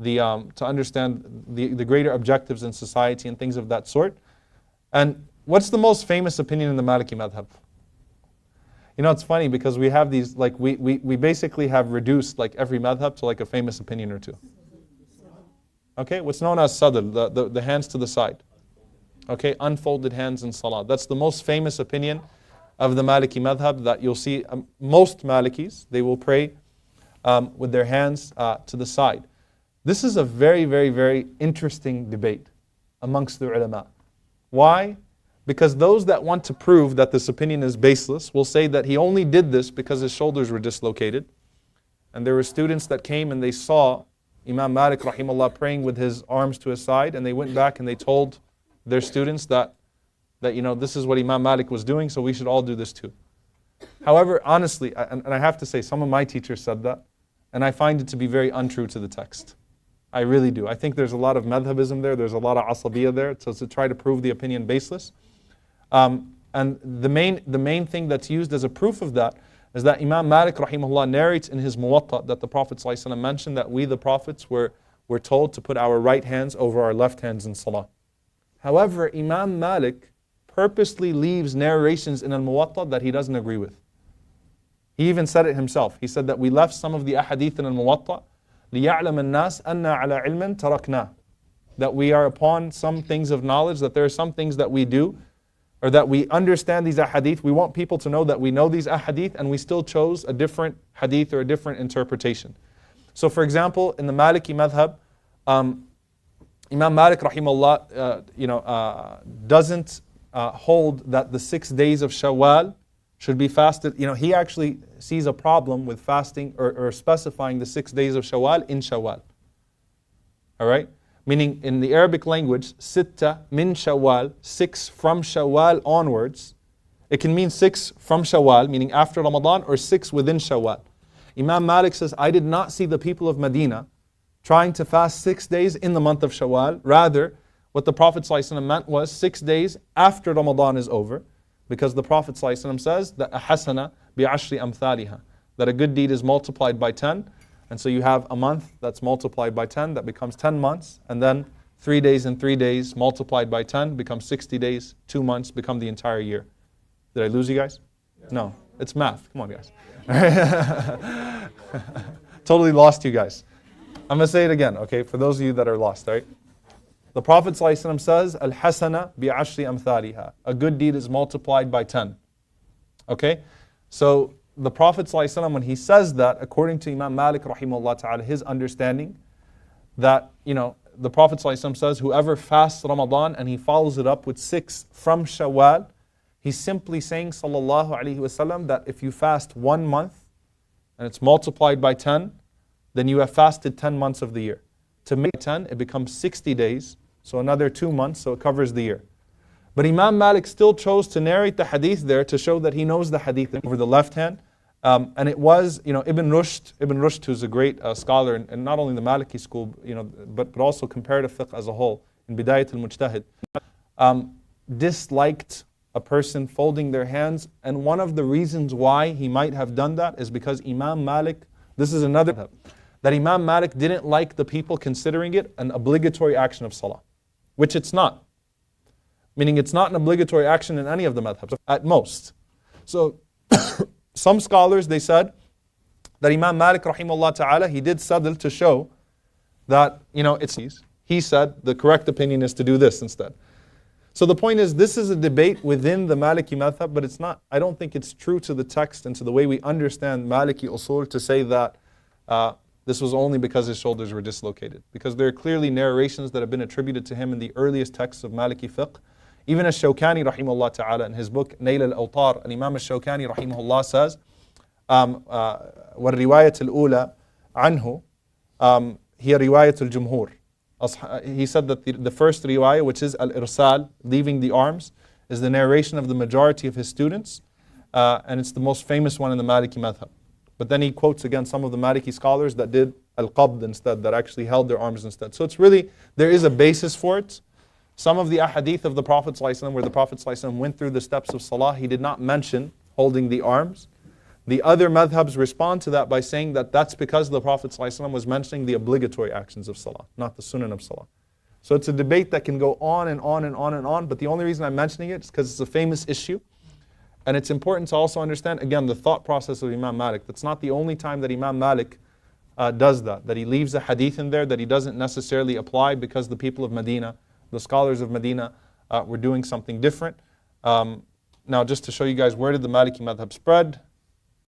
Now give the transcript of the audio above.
to understand the greater objectives in society and things of that sort. And what's the most famous opinion in the Maliki madhab? You know, it's funny because we have these, like we basically have reduced like every madhab to like a famous opinion or two. Okay, what's known as Sadl, the hands to the side. Okay, unfolded hands in salah. That's the most famous opinion of the Maliki madhab, that you'll see most Malikis, they will pray with their hands to the side. This is a very, very, very interesting debate amongst the ulama. Why? Because those that want to prove that this opinion is baseless will say that he only did this because his shoulders were dislocated. And there were students that came and they saw Imam Malik rahimahullah praying with his arms to his side, and they went back and they told their students that you know, this is what Imam Malik was doing, so we should all do this too. However, honestly, and I have to say, some of my teachers said that, and I find it to be very untrue to the text. I really do. I think there's a lot of madhabism there, there's a lot of asabiyah there, so to try to prove the opinion baseless. And the main thing that's used as a proof of that is that Imam Malik rahimahullah narrates in his Muwatta that the Prophet ﷺ mentioned that we the Prophets were told to put our right hands over our left hands in salah. However, Imam Malik purposely leaves narrations in al-Muwatta that he doesn't agree with. He even said it himself. He said that we left some of the ahadith in al-Muwatta لِيَعْلَمَ النَّاسِ أَنَّا عَلَى عِلْمٍ تَرَكْنَا, that we are upon some things of knowledge, that there are some things that we do, or that we understand these ahadith. We want people to know that we know these ahadith, and we still chose a different hadith or a different interpretation. So for example, in the Maliki madhab, Imam Malik rahimahullah doesn't hold that the 6 days of Shawwal should be fasted. You know, he actually sees a problem with fasting or specifying the 6 days of Shawwal in Shawwal. Alright? Meaning in the Arabic language, sitta min Shawwal, 6 from Shawwal onwards. It can mean 6 from Shawwal, meaning after Ramadan, or 6 within Shawwal. Imam Malik says, I did not see the people of Medina trying to fast 6 days in the month of Shawwal. Rather, what the Prophet ﷺ meant was 6 days after Ramadan is over, because the Prophet ﷺ says that a hasana bi'ashri amthaliha, that a good deed is multiplied by 10, and so you have a month that's multiplied by 10, that becomes 10 months, and then 3 days and 3 days multiplied by 10 becomes 60 days, 2 months become the entire year. Did I lose you guys? Yeah. No, it's math. Come on, guys. Totally lost you guys. I'm going to say it again, okay, for those of you that are lost, right? The Prophet ﷺ says, Al-Hasana bi'ashri amthaliha. A good deed is multiplied by 10. Okay? So the Prophet ﷺ, when he says that, according to Imam Malik rahimahullah ta'ala, his understanding, that, you know, the Prophet ﷺ says, whoever fasts Ramadan and he follows it up with 6 from Shawwal, he's simply saying, sallallahu alayhi wasallam, that if you fast 1 month and it's multiplied by 10, then you have fasted 10 months of the year. To make 10, it becomes 60 days, so another 2 months, so it covers the year. But Imam Malik still chose to narrate the hadith there to show that he knows the hadith over the left hand. And it was, you know, Ibn Rushd, who's a great scholar, and not only the Maliki school, you know, but also comparative fiqh as a whole, in Bidayat al-Mujtahid, disliked a person folding their hands. And one of the reasons why he might have done that is because Imam Malik, this is another, that Imam Malik didn't like the people considering it an obligatory action of salah, which it's not. Meaning it's not an obligatory action in any of the madhabs, at most. So, some scholars, they said that Imam Malik rahimahullah ta'ala, he did sadl to show that, you know, he said the correct opinion is to do this instead. So the point is, this is a debate within the Maliki madhab, but it's not, I don't think it's true to the text and to the way we understand Maliki usul to say that this was only because his shoulders were dislocated. Because there are clearly narrations that have been attributed to him in the earliest texts of Maliki fiqh. Even Ash-Shawkani rahimahullah ta'ala in his book Nail al-Awtar, and Imam Ash-Shawkani rahimahullah says, وَالرِّوَايَةُ الْأُولَى عَنْهُ هِيَ رِوَايَةُ الْجُمْهُورِ. He said that the first riwayah, which is al-irsal, leaving the arms, is the narration of the majority of his students, and it's the most famous one in the Maliki madhab. But then he quotes again some of the Maliki scholars that did al-qabd instead, that actually held their arms instead. So it's really, there is a basis for it. Some of the ahadith of the Prophet ﷺ, where the Prophet ﷺ went through the steps of salah, he did not mention holding the arms. The other madhabs respond to that by saying that that's because the Prophet ﷺ was mentioning the obligatory actions of salah, not the sunan of salah. So it's a debate that can go on and on and on and on, but the only reason I'm mentioning it is because it's a famous issue. And it's important to also understand, again, the thought process of Imam Malik. That's not the only time that Imam Malik does that he leaves a hadith in there that he doesn't necessarily apply because the people of Medina, the scholars of Medina, were doing something different. Now, just to show you guys, where did the Maliki madhab spread?